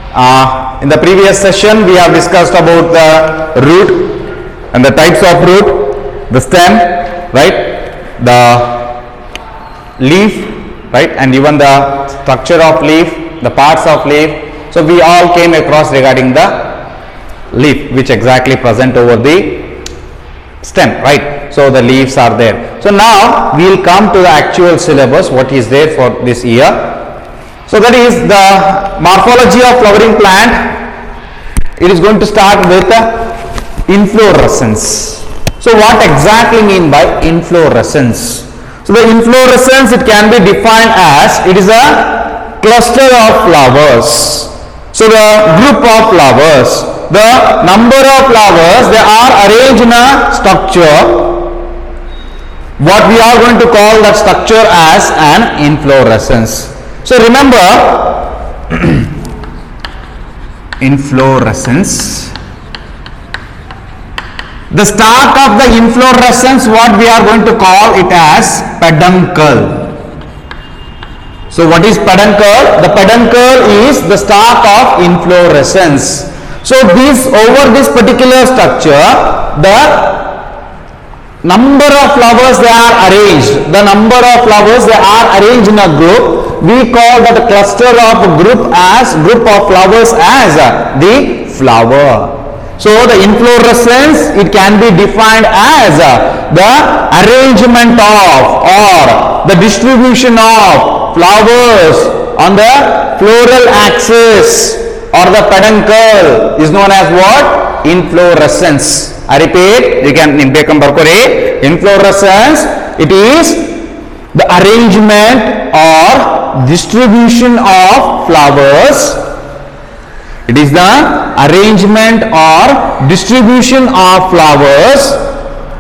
In the previous session, we have discussed about the root and the types of root, the stem, right, the leaf, right, and even the structure of leaf, the parts of leaf. So we all came across regarding the leaf, which exactly present over the stem, right? So the leaves are there. So now we will come to the actual syllabus, what is there for this year. So that is the morphology of flowering plant. It is going to start with inflorescence. So what exactly mean by inflorescence? So the inflorescence, it can be defined as, it is a cluster of flowers. So the group of flowers, the number of flowers, they are arranged in a structure. What we are going to call that structure as an inflorescence. So remember, inflorescence. The start of the inflorescence, what we are going to call it as peduncle. So what is peduncle? The peduncle is the start of inflorescence. So over this particular structure, the number of flowers they are arranged. The number of flowers they are arranged in a group. We call that cluster of group of flowers as the flower. So the inflorescence, it can be defined as the arrangement of or the distribution of flowers on the floral axis or the peduncle is known as what? Inflorescence. I repeat, you can inflorescence, it is the arrangement or distribution of flowers. It is the arrangement or distribution of flowers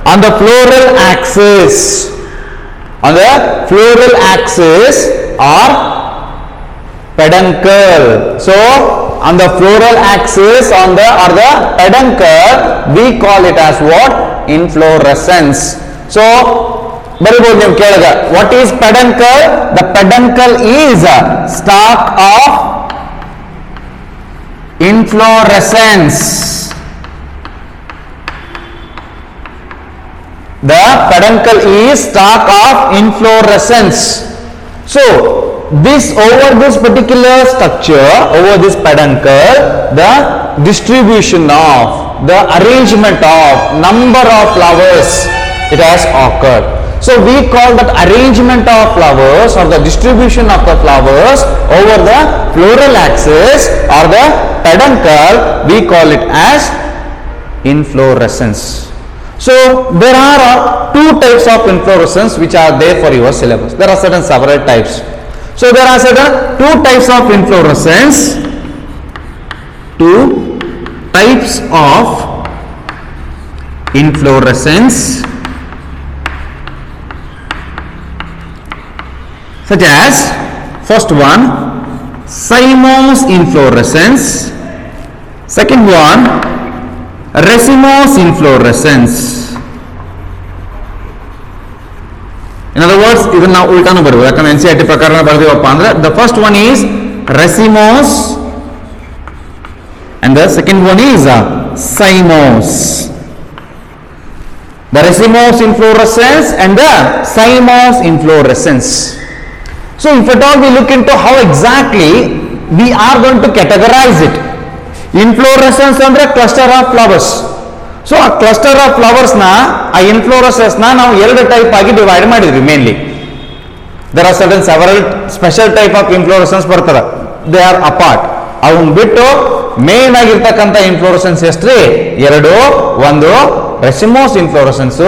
on the floral axis. On the floral axis or peduncle. So on the floral axis or the peduncle, we call it as what? Inflorescence. So what is peduncle? The peduncle is a stalk of inflorescence. The peduncle is stalk of inflorescence. So over this particular structure, over this peduncle, the distribution of, the arrangement of number of flowers, it has occurred. So we call that arrangement of flowers or the distribution of the flowers over the floral axis or the peduncle, we call it as inflorescence. So there are two types of inflorescence which are there for your syllabus. There are several types. So there are two types of inflorescence. Two types of inflorescence, such as first one, cymose inflorescence. Second one, racemose inflorescence. In other words, even now ultanu baru yakana NCERT prakarana baradivappa andre, the first one is racemose and the second one is cymose. The racemose inflorescence and the cymose inflorescence. So if at all we look into how exactly we are going to categorize it. Inflorescence andre cluster of flowers. So a cluster of flowers na, a inflorescence na now ಎರಡು type ಆಗಿ divide ಮಾಡಿದ್ವಿ mainly. There are several special type of inflorescence ಬರ್ತದೆ. They are apart. ಅವನ್ ಬಿಟ್ಟು main ಆಗಿರ್ತಕ್ಕಂಥ inflorescence ಎಷ್ಟ್ರಿ? ಎರಡು. ಒಂದು racemose inflorescence,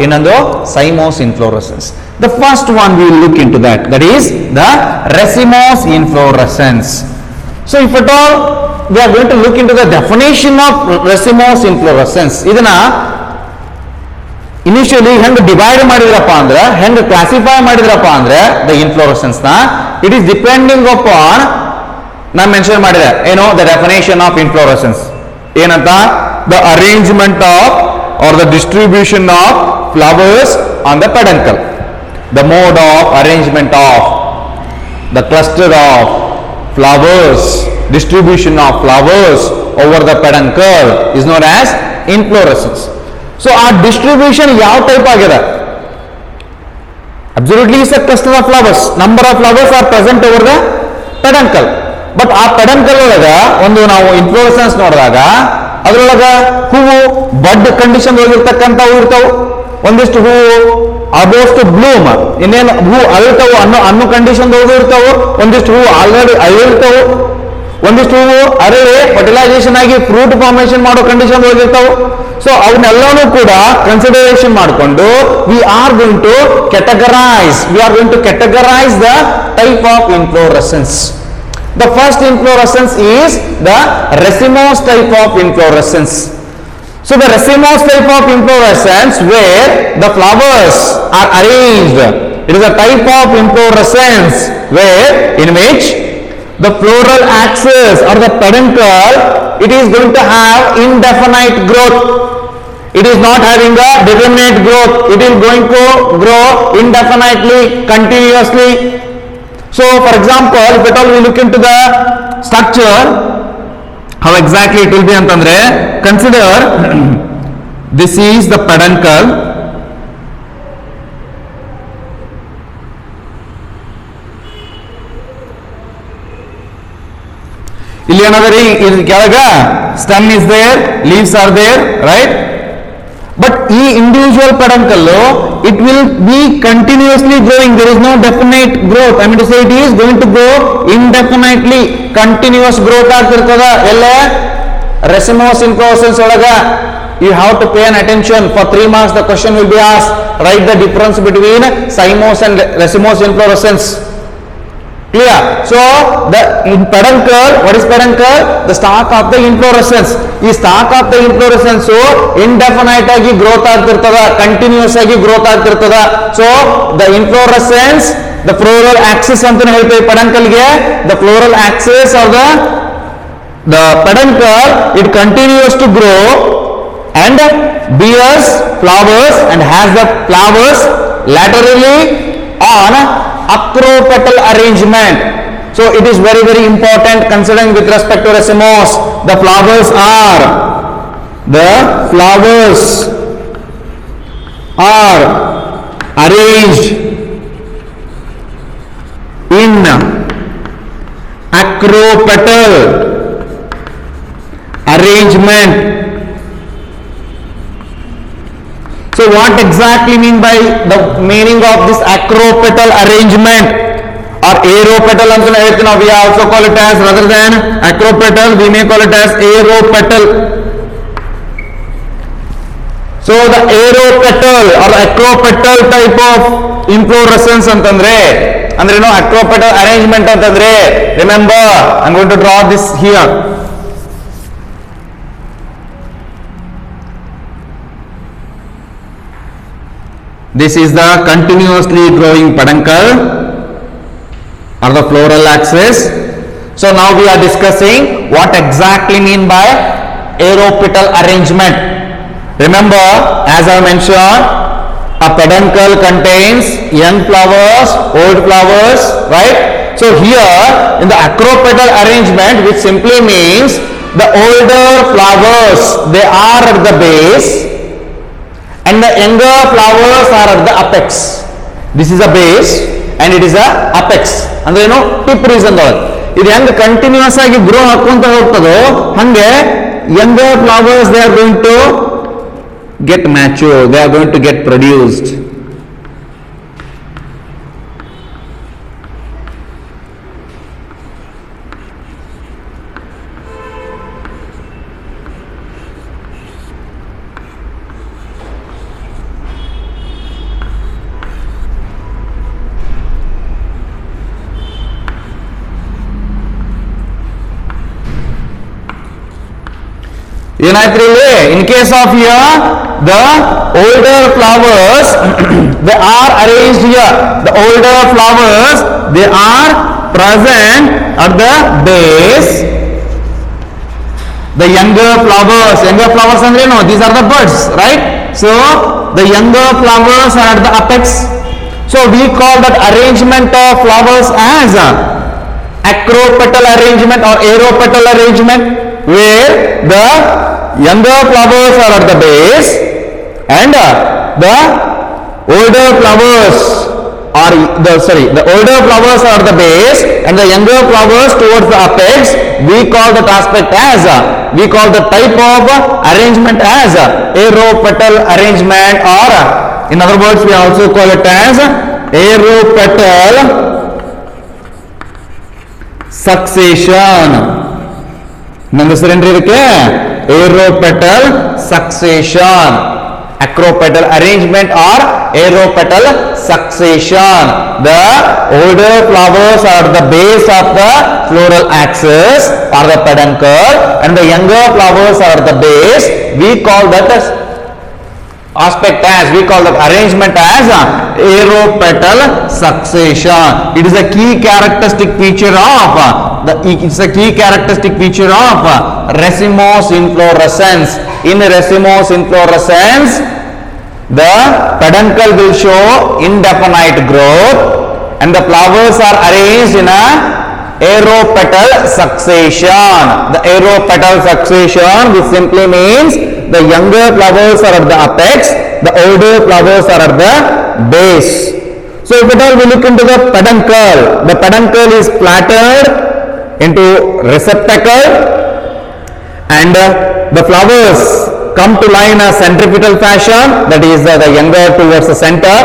ಇನ್ನೊಂದು cymose inflorescence. The first one we will look into that. That is the racemose inflorescence. So if at all we are going to look into the definition of racemose inflorescence. ಇದನ್ನ initially ಹೆಂಗೆ divide ಮಾಡಿದ್ರಪ್ಪ ಅಂದ್ರೆ, ಹೆಂಗೆ classify ಮಾಡಿದ್ರಪ್ಪ ಅಂದ್ರೆ the inflorescence ನ, it is depending upon, ನಾನು mention ಮಾಡಿದೆ ಏನು, the definition of inflorescence ಏನಂತ, the arrangement of or the distribution of flowers on the peduncle, the mode of arrangement of the cluster of flowers distribution of flowers over the peduncle is known as inflorescence. So our distribution ಯಾವ type ಆಗಿದೆ? Absolutely is a cluster of flowers. Number of flowers are present over the peduncle. But ಆ peduncle ಒಳಗ ಒಂದು ನಾವು inflorescence ನೋಡಿದಾಗ ಅದರೊಳಗ ಹೂವು ಬಡ್ ಕಂಡೀಷನ್ ಹೋಗಿರ್ತಕ್ಕಂಥವು ಇರ್ತಾವೆ, ಒಂದಿಷ್ಟು ಹೂವು ಅಬೋಸ್ಟ್ ಬ್ಲೂಮ್, ಇನ್ನೇನು ಹೂ ಅಳಿರ್ತಾವು ಅನ್ನೋ ಕಂಡೀಷನ್ ಹೋಗಿರ್ತಾವೆ, ಒಂದಿಷ್ಟು ಹೂವು ಆಲ್ರೆಡಿ ಅಳಿರ್ತಾವೆ, ಒಂದಿಷ್ಟು ಹೂವು ಅರಳಿ ಫರ್ಟಿಲೈಸೇಷನ್ ಆಗಿ ಫ್ರೂಟ್ ಫಾರ್ಮೇಶನ್ ಮಾಡೋ ಕಂಡೀಷನ್ ಹೋಗಿರ್ತಾವೆ. ಸೊ ಅವನ್ನೆಲ್ಲನೂ ಕೂಡ ಕನ್ಸಿಡರೇಷನ್ ಮಾಡಿಕೊಂಡು we are going to categorise the type of inflorescence. The first inflorescence is the racemose type of inflorescence. So the racemose type of inflorescence where the flowers are arranged. It is a type of inflorescence where in which the floral axis or the peduncle, it is going to have indefinite growth. It is not having a determinate growth. It is going to grow indefinitely, continuously. So for example, if at all we look into the structure, how exactly it will be antandre, consider this is the peduncle. ಇಲ್ಲಿ ಏನಾದ್ರೆ ಇದು ಕೆಳಗ stem is there, leaves are there, right? But ಈ individual peduncle, it will be continuously growing. There is no definite growth. I mean to say it is going to grow indefinitely. Continuous growth ಆಗ್ತಿರ್ತದ. ಎಲ್ಲ racemose inflorescence ಒಳಗ you have to pay an attention. For 3 marks the question will be asked. Write the difference between cymose and racemose inflorescence. Clear? So the peduncle, what is peduncle? The stalk of the inflorescence. ಈ stalk of the inflorescence indefinite ಆಗಿ growth ಆಗ್ತಿರ್ತದ, continuous ಆಗಿ growth ಆಗ್ತಿರ್ತದ. So the inflorescence, the floral axis ಅಂತ ಹೇಳ್ತೇವೆ peduncle ಗೆ. The floral axis of the peduncle, it continues to grow and bears flowers and has the flowers laterally on acropetal arrangement. So it is very very important considering with respect to racemose. The flowers are arranged in acropetal arrangement. So what exactly mean by the meaning of this acropetal arrangement or aeropetal anta ಹೇಳ್ತೀವಿ ನಾವು. We also call it as, rather than acropetal we may call it as aeropetal. So the aeropetal or acropetal type of inflorescence ಅಂತಂದ್ರೆ ಅಂದ್ರೆ ಏನು acropetal arrangement ಅಂತಂದ್ರೆ, remember I am going to draw this here. This is the continuously growing peduncle or the floral axis. So now we are discussing what exactly mean by aeropetal arrangement. Remember, as I mentioned, a peduncle contains young flowers, old flowers, right? So here in the acropetal arrangement, which simply means the older flowers, they are at the base and the younger flowers are at the apex. This is a base and it is a apex. ಅಂದ್ರೆ ಏನು, tip reason ಇದು ಹೆಂಗ್ continuous ಆಗಿ grow ಹಾಕೊಂತ ಹೋಗ್ತದೋ ಹಂಗೆ younger flowers, they are going to get mature, they are going to get produced. In case of here, the older flowers they are arranged here. The older flowers, they are present at the base. The younger flowers andre no, these are the buds, right? So the younger flowers are at the apex. So we call that arrangement of flowers as acropetal arrangement or aeropetal arrangement, where the younger flowers are at the base and the older flowers the older flowers are at the base and the younger flowers towards the apex. We call that aspect as we call the type of arrangement as aeropetal arrangement, or in other words we also call it as aeropetal succession. Nandu surrender ಇದಕ್ಕೆ aeropetal succession, acropetal arrangement or aeropetal succession. The older flowers are the base of the floral axis or the peduncle and the younger flowers are the base. We call that as aspect as, we call that arrangement as aeropetal succession. It is a key characteristic feature of racemose inflorescence. In racemose inflorescence, the peduncle will show indefinite growth and the flowers are arranged in a aeropetal succession. The aeropetal succession, which simply means the younger flowers are at the apex, the older flowers are at the base. So if at all we look into the peduncle is flattened into receptacle and the flowers come to lie in a centripetal fashion, that is the younger towards the center.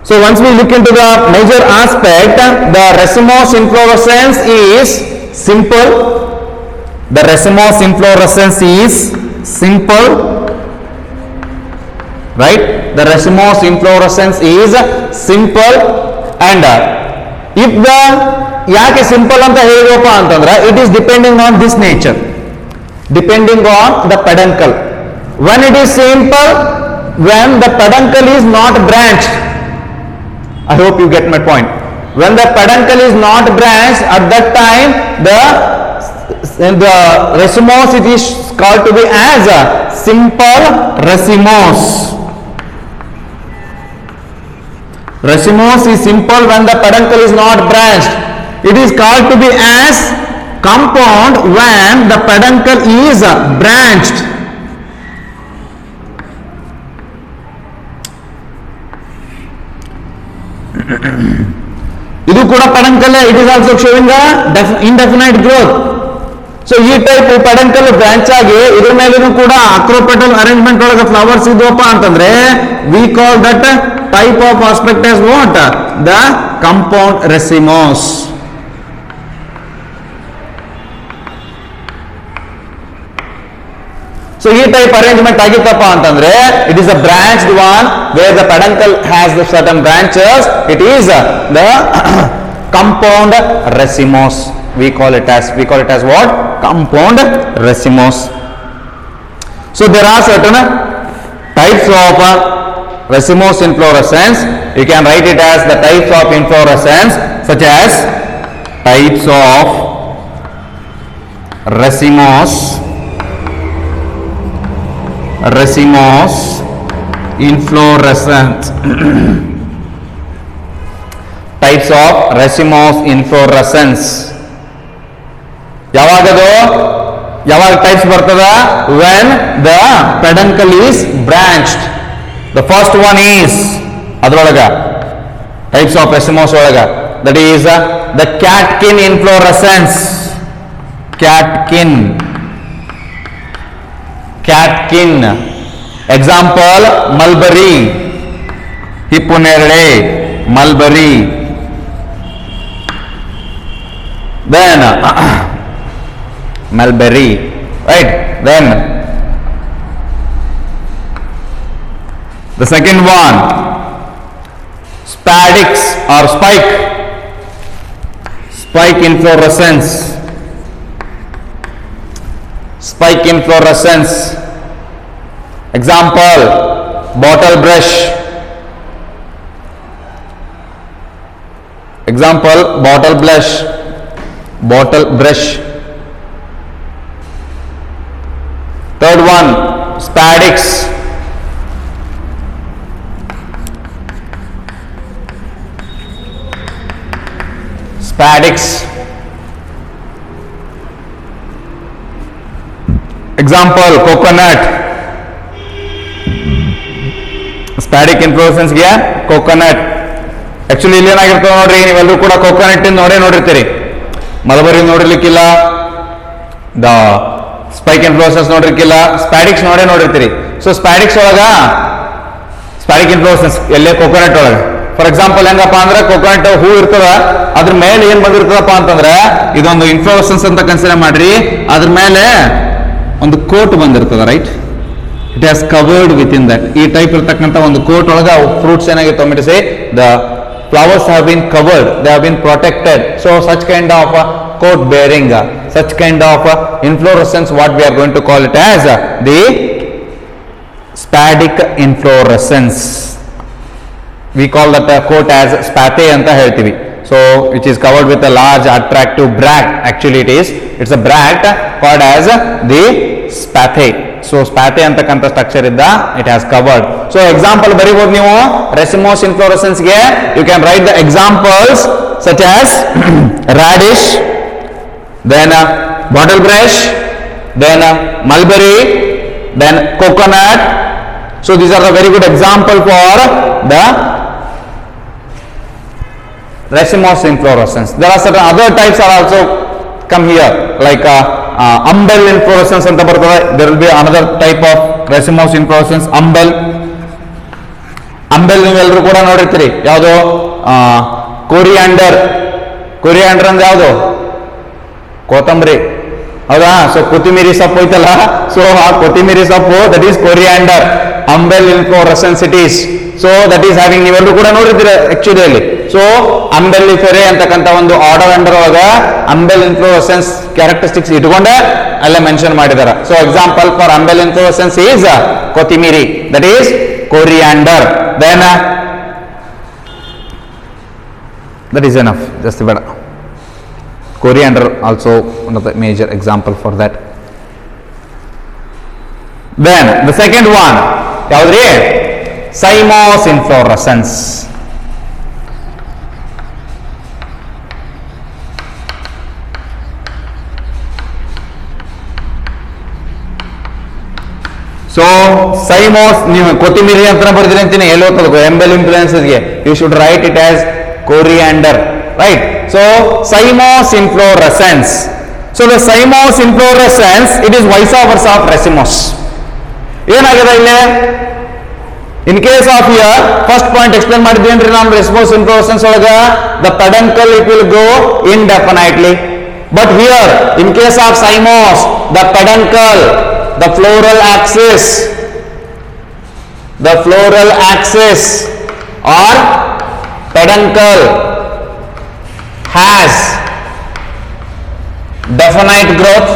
So once we look into the major aspect, the racemose inflorescence is simple. The racemose inflorescence is simple, right? The racemose inflorescence is simple, and if the ಯಾಕೆ simple ಅಂತ ಹೇಳಿದಪ್ಪ ಅಂತಂದ್ರೆ it is depending on this nature, depending on the peduncle. When it is simple, when the peduncle is not branched, I hope you get my point. When the peduncle is not branched, at that time the racemose, it is called to be as a simple racemose. Racemose is simple when the peduncle is not branched. It is called to be as compound when the peduncle is branched. ಇದು ಕೂಡ peduncle, it is also showing a indefinite growth. So ಈ type ಪೆಡಂಕಲ್ branch ಆಗಿ ಇದ್ರ ಮೇಲೂ ಕೂಡ ಅಕ್ರೋಪೆಟಲ್ arrangement ಒಳಗೆ flowers ಇದ್ವಪ್ಪ ಅಂತಂದ್ರೆ we call that type of aspect as what the compound racemose. So ಈ ಟೈಪ್ ಅರೇಂಜ್ಮೆಂಟ್ ಆಗಿತ್ತಪ್ಪ ಅಂತಂದ್ರೆ it is a branched one where the peduncle has the certain branches, it is the compound racemose. We call it as what? Compound racemose. So there are certain types of racemose inflorescence. You can write it as the types of inflorescence, such as types of racemose inflorescence. Types of racemose inflorescence. ಯಾವಾಗ types ಬರ್ತದ? When the peduncle is branched. The first one is ಅದ್ರೊಳಗ types of racemose ಒಳಗ that is the catkin inflorescence. Catkin example mulberry, ಹಿಪ್ಪುನೇರಳೆ, mulberry. Then mulberry, right? Then the second one, spadix or spike inflorescence. Example, bottle brush. Third one, spadix. Example coconut, spadix ಇನ್ಫ್ಲೋರೆಸೆನ್ಸ್ಗೆ coconut. Actually ಇಲ್ಲಿ ಏನಾಗಿರ್ತದೆ ನೋಡ್ರಿ, ನೀವೆಲ್ಲರೂ ಕೂಡ coconut ನೋಡಿರ್ತೀರಿ. Mulberry ನೋಡಿರ್ಲಿಕ್ಕಿಲ್ಲ, the spike inflorescence ನೋಡಿರ್ಲಿಕ್ಕಿಲ್ಲ, ಸ್ಪ್ಯಾಡಿಕ್ಸ್ ನೋಡಿರ್ತೀರಿ. ಸೊ ಸ್ಪ್ಯಾಡಿಕ್ಸ್ ಒಳಗ ಸ್ಪ್ಯಾಡಿಕ್ ಇನ್ಫ್ಲೋರೆಸೆನ್ಸ್ ಎಲ್ಲೇ ಕೋಕೋನಟ್ ಒಳಗೆ. ಫಾರ್ ಎಕ್ಸಾಂಪಲ್ ಹೆಂಗಪ್ಪ ಅಂದ್ರೆ ಕೋಕೋನಟ್ ಹೂ ಇರ್ತದ, ಅದ್ರ ಮೇಲೆ ಏನ್ ಬಂದಿರ್ತದಪ್ಪ ಅಂತಂದ್ರೆ ಇದೊಂದು ಇನ್ಫ್ಲೋರೆಸೆನ್ಸ್ ಅಂತ ಕನ್ಸಿಡರ್ ಮಾಡ್ರಿ. ಅದ್ರ ಮೇಲೆ ಒಂದು ಕೋಟ್ ಬಂದಿರ್ತದ, right? It has covered with in that. ಈ ಟೈಪ್ ಇರ್ತಕ್ಕಂಥ ಒಂದು ಕೋಟ್ ಒಳಗ ಫ್ರೂಟ್ಸ್ ಏನಾಗಿತ್ತು might say the flowers have been covered, they have been protected. So such kind of coat bearing, such kind of inflorescence, what we are going to call it as the spadic inflorescence. We call that coat as spathe anta heltivi. So which is covered with a large attractive bract. Actually it's a bract called as the spathe. So spathe ಅಂತಕ್ಕಂಥ structure ಇದ್ದ it has covered. So example ಬರೀಬಹುದು ನೀವು racemose inflorescence ಗೆ. You can write the examples such as radish, then bottle brush, then mulberry, then coconut. So these are the very good example for the racemose inflorescence. There are certain other types are also come here, like umbel inflorescence anta bartade. There will be another type of racemose inflorescence, umbel. Umbel ನೀವೆಲ್ಲರೂ ಕೂಡ ನೋಡಿರ್ತೀರಿ. ಯಾವುದು? Coriander. Coriander ಅಂದ್ರೆ ಯಾವುದು? ಕೊತ್ತಂಬರಿ, ಹೌದಾ? So ಕೊತ್ತಿಮೀರಿ ಸೊಪ್ಪು ಐತಲ್ಲ, so ಆ ಕೊತ್ತಿಮೀರಿ ಸೊಪ್ಪು that is coriander. Umbel inflorescence it is. So that is having, ನೀವೆಲ್ಲರೂ ಕೂಡ ನೋಡಿರ್ತೀರಿ ಆಕ್ಚುಲಿ ಅಲ್ಲಿ. ಸೊ ಅಂಬೆಲ್ಲಿಫೆರೆ ಅಂತಕ್ಕಂಥ ಒಂದು ಆರ್ಡರ್ ಅಂಡರ್ ಒಳಗ ಅಂಬೆಲ್ ಇನ್ಫ್ಲೋರೆಸೆನ್ಸ್ ಕ್ಯಾರೆಕ್ಟರಿಸ್ಟಿಕ್ಸ್ ಇಟ್ಕೊಂಡೆ ಅಲ್ಲೇ ಮೆನ್ಷನ್ ಮಾಡಿದಾರೆ. So example for umbel inflorescence is ಕೊತ್ತಿಮೀರಿ, that is coriander. Then that is enough, ಜಾಸ್ತಿ ಬೇಡ. Coriander also one of the major example for that. Then the second one ಯಾವ್ದ್ರಿ? Cymose inflorescence. So cymose, ನೀವು ಕೊತ್ತಿಮೀರಿ ಅಂತ ಬರ್ತೀರಿ ಅಂತೀನಿ, ಎಲ್ಲಿ ಓದ್ತದೆ ಎಂಬೆಲ್ ಇನ್ಫ್ಲುಯೆನ್ಸಸ್ಗೆ you should write it as coriander, right? So cymose inflorescence. So the cymose inflorescence, it is vice versa of racemose. ಏನಾಗಿದೆ ಇಲ್ಲಿ? In case of here, first point explain ಮಾಡಿದ್ದೇನ್ರಿ ನಾನು. racemose inflorescence ಒಳಗ the peduncle it will grow indefinitely, but here in case of cymose the peduncle, the floral axis or peduncle has definite growth,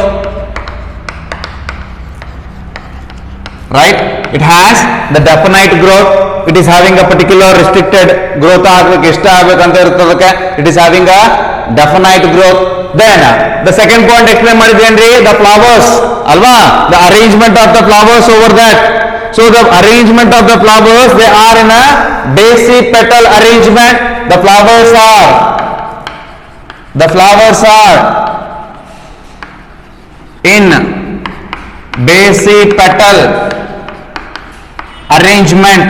right? It has the definite growth. It is having a particular restricted growth ಆಗಬೇಕು, ಇಷ್ಟ ಆಗಬೇಕಂತ ಇರ್ತದಕ್ಕೆ. It is having a definite growth. Then the second point explain ಮಾಡಿದ್ದೇನ್ರಿ, the flowers ಅಲ್ವಾ? The arrangement of the flowers over that. So the arrangement of the flowers, they are in a basipetal arrangement. The flowers are in basipetal arrangement.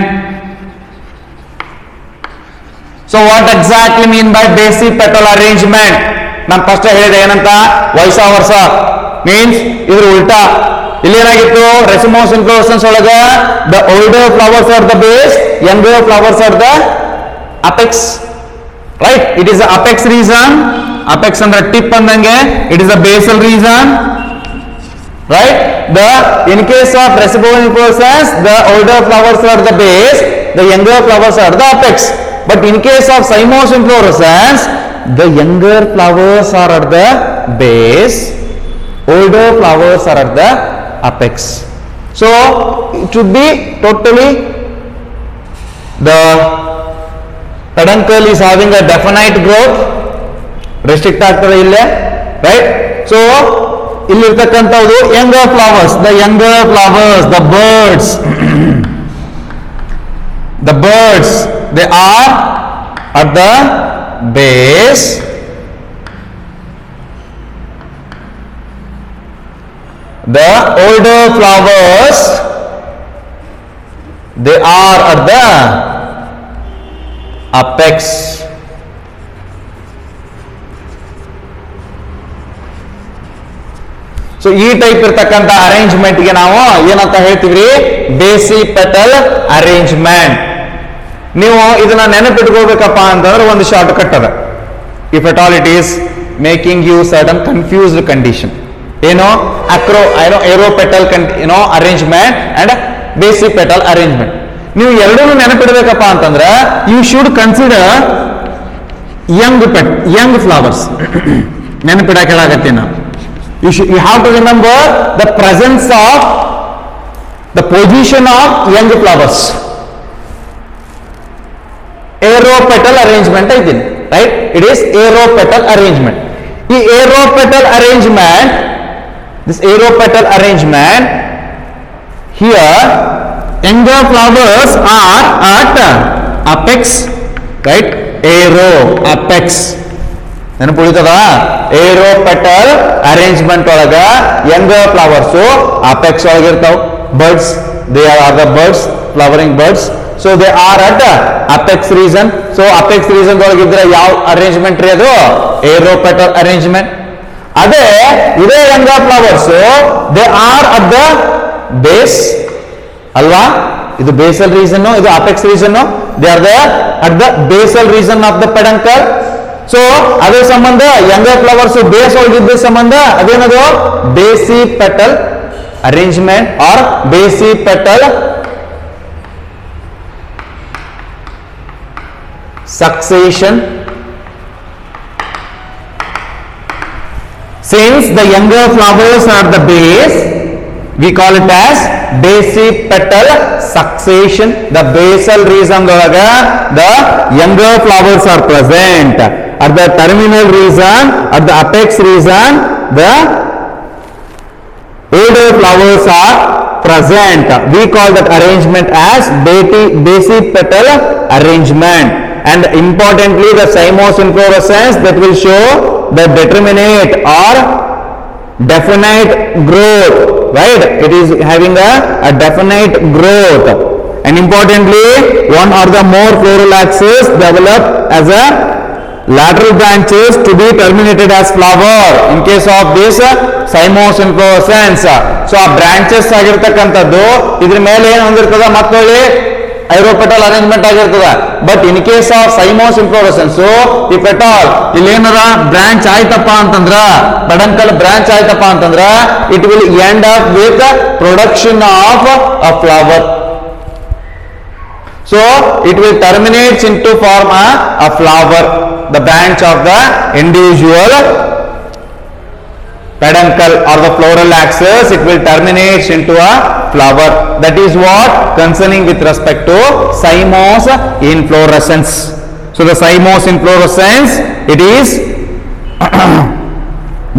So what exactly mean by basipetal arrangement? ನಾನು first ಹೇಳಿದೆ ಏನಂತ, wise ವರ್ಷ means ಇದ್ರ ಉಲ್ಟಾ. ಇಲ್ಲಿ ಏನಾಗಿತ್ತು? ರೆಸಿಮೋಸ್ inflorescence ಒಳಗ the older flowers are the base, younger flowers are the apex, right? It is apex reason. Apex ಅಂದ್ರೆ ಟಿಪ್ ಅಂದಂಗೆ, it is the basal reason, right? In case of racemose inflorescence, the older flowers are the base, the younger flowers are the apex. But in case of cymose inflorescence, the younger flowers are at the base, older flowers are at the apex. So it should be totally, the peduncle is having a definite growth, restrict ಆಗ್ತದೆ ಇಲ್ಲೇ, right? So ಇಲ್ಲಿರ್ತಕ್ಕಂಥದ್ದು younger flowers, the birds, they are at the base, The older flowers, they are at the apex. So ಈ type ಇರ್ತಕ್ಕಂಥ arrangement ಗೆ ನಾವು ಏನಂತ ಹೇಳ್ತೀವಿ? Basipetal arrangement. ನೀವು ಇದನ್ನ ನೆನಪಿಟ್ಕೋಬೇಕಪ್ಪ ಅಂತಂದ್ರೆ ಒಂದು ಶಾರ್ಟ್ ಕಟ್ ಅದ. If at all it is making you certain confused condition. ಏನು? Acropetal arrangement and basipetal arrangement. ನೀವು ಎರಡನ್ನೂ ನೆನಪಿಡ್ಬೇಕಪ್ಪ ಅಂತಂದ್ರೆ you should consider young flowers. ನೆನಪಿಡಕ್ಕೆ ಹೇಳಾಗತ್ತೆ ನಾವು. You have to remember the presence of the position of young flowers. Aeropetal arrangement ಐತಿ, right? It is aeropetal arrangement. ಈ aeropetal arrangement, this aeropetal arrangement, here younger flowers are at apex, right? Apex. ನೆನಪುಳಿತದ? Acropetal arrangement ಒಳಗ younger flowers apex ಒಳಗಿರ್ತಾವ. Birds, they are the birds, flowering birds. So they are at apex reason. So apex reason ಒಳಗಿದ್ರೆ ಯಾವ arrangement ರೀ ಅದು? Acropetal arrangement. ಅದೇ ಇದೇ younger flowers they are at the base ಅಲ್ವಾ? ಇದು ಬೇಸಲ್ ರೀಸನ್, ಇದು apex reason. They are at the basal reason of the peduncle. So ಅದೇ ಸಂಬಂಧ ಯಂಗರ್ ಫ್ಲವರ್ಸ್ ಬೇಸ್ ಒಳಗಿದ್ದ ಸಂಬಂಧ ಅದೇನದು? ಬೇಸಿ petal arrangement or basipetal succession. Since the younger flowers are the base, we call it as basipetal succession. The basal region dolaga the younger flowers are present. At the terminal region, at the apex region, the older flowers are present. We call that arrangement as basipetal arrangement. And importantly, the cymose inflorescence that will show the determinate or definite growth, right? It is having a definite growth. And importantly, one or the more floral axis develop as a lateral branches to be terminated as flower in case of this cymose inflorescence. So ಆ branches ಆಗಿರ್ತಕ್ಕಂಥದ್ದು ಇದ್ರ ಮೇಲೆ ಏನು ಹೊಂದಿರ್ತದ? ಮತ್ತೊಳ್ಳಿ acropetal arrangement ಆಗಿರ್ತದ. But in case of cymose inflorescence, if at all ಇಲ್ಲಿ ಏನಾರ ಬ್ರಾಂಚ್ ಆಯ್ತಪ್ಪ ಅಂತಂದ್ರ, ಪೆಡಂಕಲ್ ಬ್ರಾಂಚ್ ಆಯ್ತಪ್ಪ ಅಂತಂದ್ರ, it will end up with production of a flower. So it will terminates in to form a flower. The branch of the individual peduncle or the floral axis, it will terminate into a flower. That is what concerning with respect to cymose inflorescence. So the cymose inflorescence, it is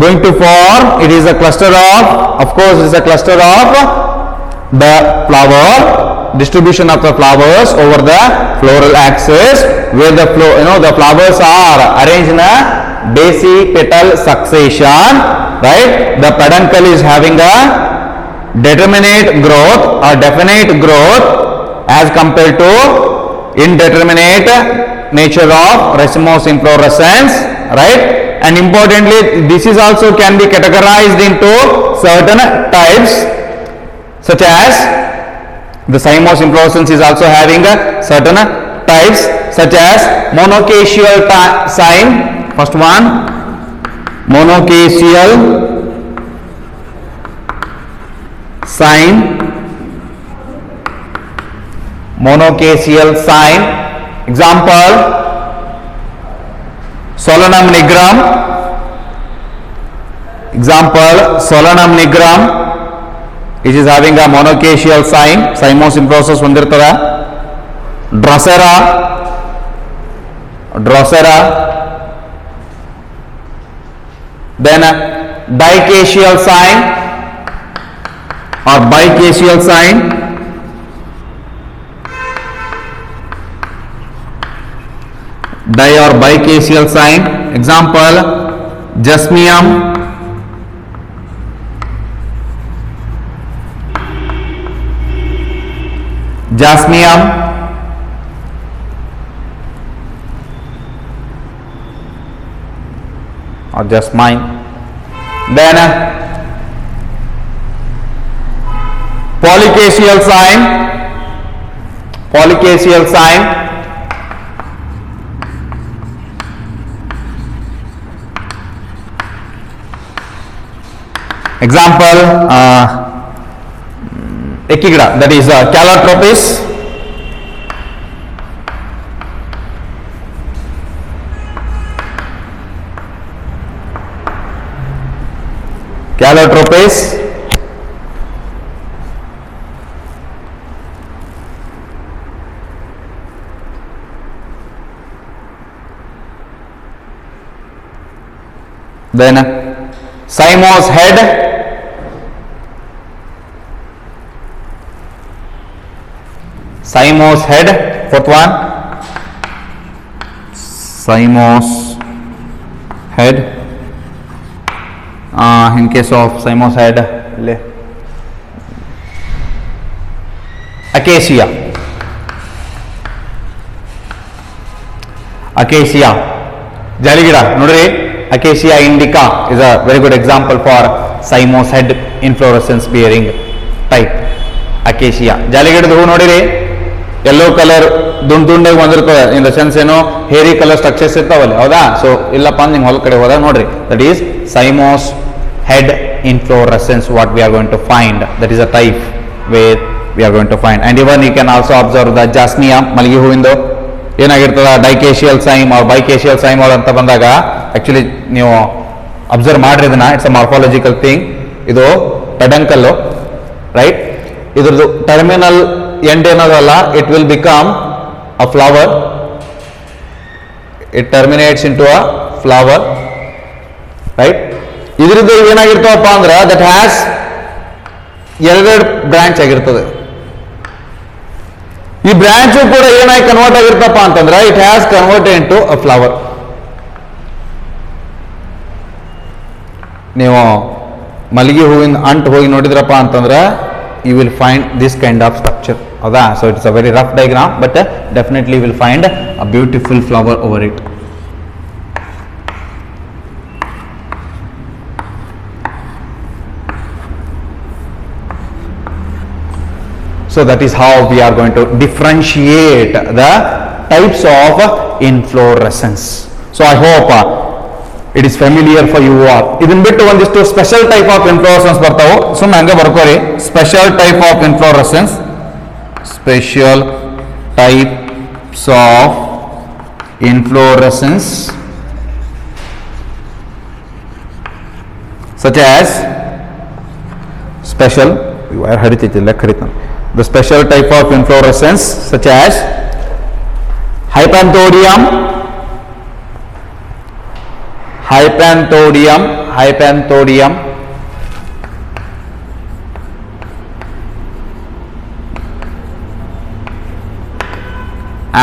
going to form, it is a cluster of course it is a cluster of the flower, distribution of the flowers over the floral axis, where the the flowers are arranged in a basipetal succession, right? The peduncle is having a determinate growth or definite growth as compared to indeterminate nature of racemose inflorescence, right? And importantly, this is also can be categorized into certain types, such as the cymose inflorescence is also having a certain types, such as monocacial sign. First one, monocacial sign. Monocacial sign. Example, Solanum nigrum. Example, Solanum nigrum. It is having a monocacial sign. Cymose inflorescence ಹೊಂದಿರ್ತದ. Drosera. Then dicacial sign or bicacial sign. Di or bicacial sign. Example, Jasmium. Jasmium, or jasmine. Then polycacial cyme, polycacial cyme. Example, Echidna, that is Calotropis. Calotropis. Then Simo's head. Simo's head, fourth one. Simo's head. In case of Simo's head, acacia. Acacia. Jaligida, nodri, Acacia indica is a very good example for Simo's head inflorescence bearing type. Acacia. Jaligida hoo nodiri, yellow color ದುಂಡಾಗಿ ಬಂದಿರ್ತದೆ in the sense ಏನೋ ಹೇರಿ colour structures ಇರ್ತಾವಲ್ಲ ಹೌದಾ. So ಇಲ್ಲಪ್ಪ ನಿಮ್ಗೆ ಹೊಲ ಕಡೆ ಹೋದಾಗ ನೋಡ್ರಿ that is cymose head inflorescence what we are going to find, that is a type where we are going to find. And even you can also observe the jasmia, ಮಲ್ಲಿಗೆ ಹೂವಿಂದು ಏನಾಗಿರ್ತದ ಡೈಕೇಶಿಯಲ್ ಸೈಮ್ ಆರ್ ಬೈಕೇಶಿಯಲ್ ಸೈಮ್ ಅಂತ ಬಂದಾಗ ಆಕ್ಚುಲಿ ನೀವು observe ಮಾಡ್ರಿ ಇದನ್ನ, it's a morphological thing. ಇದು ಪೆಡಂಕಲ್ಲು right, ಇದ್ರದ್ದು ಟರ್ಮಿನಲ್ ಎಂಡ್ ಏನದಲ್ಲ, it will become a flower, it terminates into a flower, right. ಇದರಿಂದ ಏನಾಗಿರ್ತವಪ್ಪ ಅಂದ್ರೆ ದಟ್ ಹ್ಯಾಸ್ ಎರಡೆರಡು ಬ್ರಾಂಚ್ ಆಗಿರ್ತದೆ. ಈ ಬ್ರಾಂಚ್ ಕೂಡ ಏನಾಗಿ ಕನ್ವರ್ಟ್ ಆಗಿರ್ತಪ್ಪ ಅಂತಂದ್ರೆ it has converted into a flower. ನೀವು ಮಲ್ಲಿಗೆ ಹೂವಿನ ಅಂಟು ಹೋಗಿ ನೋಡಿದ್ರಪ್ಪ ಅಂತಂದ್ರೆ you will find this kind of structure. So it's a very rough diagram, but definitely you will find a beautiful flower over it. So that is how we are going to differentiate the types of inflorescence. So I hope it is familiar for you all. ಇದನ್ನ ಬಿಟ್ಟು ಒಂದಿಷ್ಟು special type of inflorescence ಬರ್ತಾವೆ, ಸುಮ್ಮನೆ ಹಂಗೆ ಬರ್ಕೋರಿ. Special type of inflorescence, special types of inflorescence such as special, the special type of inflorescence such as hypanthodium,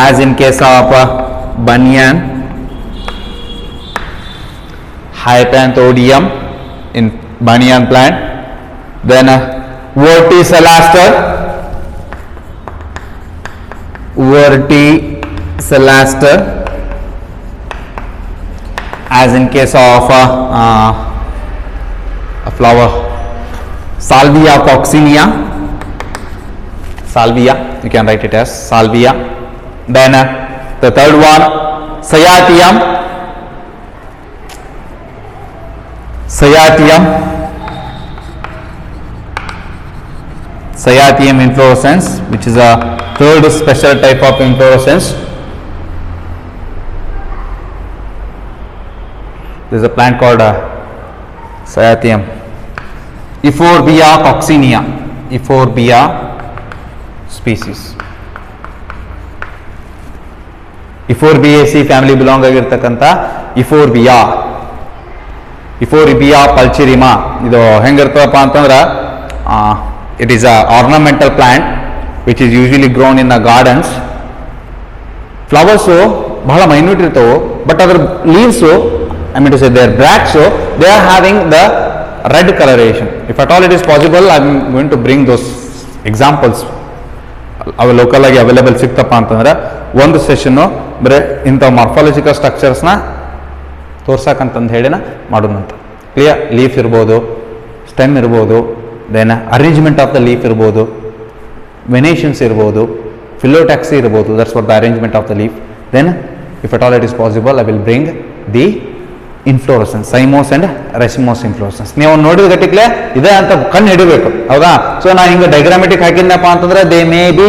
as in case of banyan, hypanthodium in banyan plant. Then verticelaster, as in case of a flower, salvia coccinea, you can write it as salvia. Then the third one, cyatium, inflorescence, which is a third special type of inflorescence. There is a plant called cyatium. Euphorbia coccinea, species. Euphorbiaceae family belong ಆಗಿರ್ತಕ್ಕಂಥ Euphorbia pulcherrima. ಇದು ಹೆಂಗಿರ್ತದಪ್ಪ ಅಂತಂದ್ರೆ it is a ornamental plant which is usually grown in the gardens. Flowers ಬಹಳ minute ಇರ್ತವೆ, but ಅದರ leaves, I mean to say their bracts, they are having the red coloration. If at all it is possible, I am going to bring those examples ಅವು local ಆಗಿ available ಸಿಕ್ತಪ್ಪ ಅಂತಂದ್ರೆ ಒಂದು session ಬರೀ ಇಂಥ morphological ಸ್ಟ್ರಕ್ಚರ್ಸ್ನ ತೋರ್ಸಕ್ಕಂತಂದು ಹೇಳಿನ ಮಾಡೋಣಂತ. ಕ್ಲಿಯರ್? ಲೀಫ್ ಇರ್ಬೋದು, ಸ್ಟೆಮ್ ಇರ್ಬೋದು, then arrangement of the leaf ಇರ್ಬೋದು, ವೆನೇಷನ್ಸ್ ಇರ್ಬೋದು, ಫಿಲೋಟ್ಯಾಕ್ಸಿ ಇರ್ಬೋದು, that's what the arrangement of the leaf. Then if at all it is possible I will bring the inflorescence, cymose and racemose inflorescence. ನೀವು ನೋಡಿದ ಗಟ್ಟಿಕ್ಲೆ ಇದೆ ಅಂತ ಕಣ್ಣು ಹಿಡಿಬೇಕು, ಹೌದಾ? ಸೊ ನಾ ಹಿಂಗೆ ಡೈಗ್ರಾಮೆಟಿಕ್ ಹಾಕಿದ್ನಪ್ಪ ಅಂತಂದ್ರೆ they may be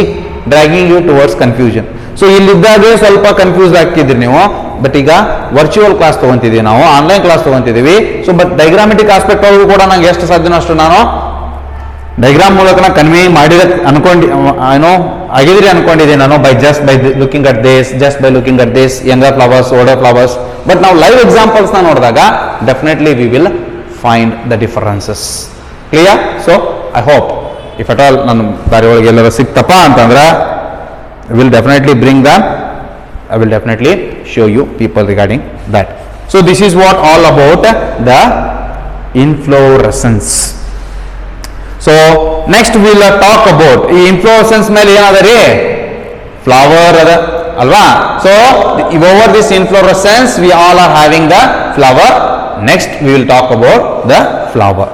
dragging you towards confusion. So ಇಲ್ಲಿದ್ದಾಗೆ ಸ್ವಲ್ಪ ಕನ್ಫ್ಯೂಸ್ ಆಗ್ತಿದ್ರಿ ನೀವು, ಬಟ್ ಈಗ ವರ್ಚುವಲ್ ಕ್ಲಾಸ್ ತೊಗೊಂತಿದ್ದೀವಿ, ನಾವು ಆನ್ಲೈನ್ ಕ್ಲಾಸ್ ತೊಗೊಂತಿದ್ದೀವಿ. ಸೊ ಬಟ್ ಡೈಗ್ರಾಮೆಟಿಕ್ ಆಸ್ಪೆಕ್ಟ್ ಒಳಗೂ ಕೂಡ ನಂಗೆ ಎಷ್ಟು ಸಾಧ್ಯನೋ ಅಷ್ಟು ನಾನು ಡೈಗ್ರಾಮ್ ಮೂಲಕ ಕನ್ವೆ ಮಾಡಿದ ಏನೋ ಆಗಿದ್ರಿ ಅನ್ಕೊಂಡಿದ್ದೀನಿ ನಾನು, by looking at this, just by looking at this younger flowers, older flowers. But ನಾವು ಲೈವ್ ಎಕ್ಸಾಂಪಲ್ಸ್ನ ನೋಡಿದಾಗ definitely we will find the differences. Clear? So I hope if at all ನನ್ನ ದಾರಿ ಒಳಗೆ ಎಲ್ಲರೂ ಸಿಕ್ತಪ್ಪ ಅಂತಂದ್ರೆ I will definitely bring them. I will definitely show you people regarding that. So this is what all about the inflorescence. So next we will talk about inflorescence ಮೇಲೆ ಏನದರಿ flower ಅದ ಅಲ್ವಾ. So over this inflorescence we all are having the flower. Next we will talk about the flower.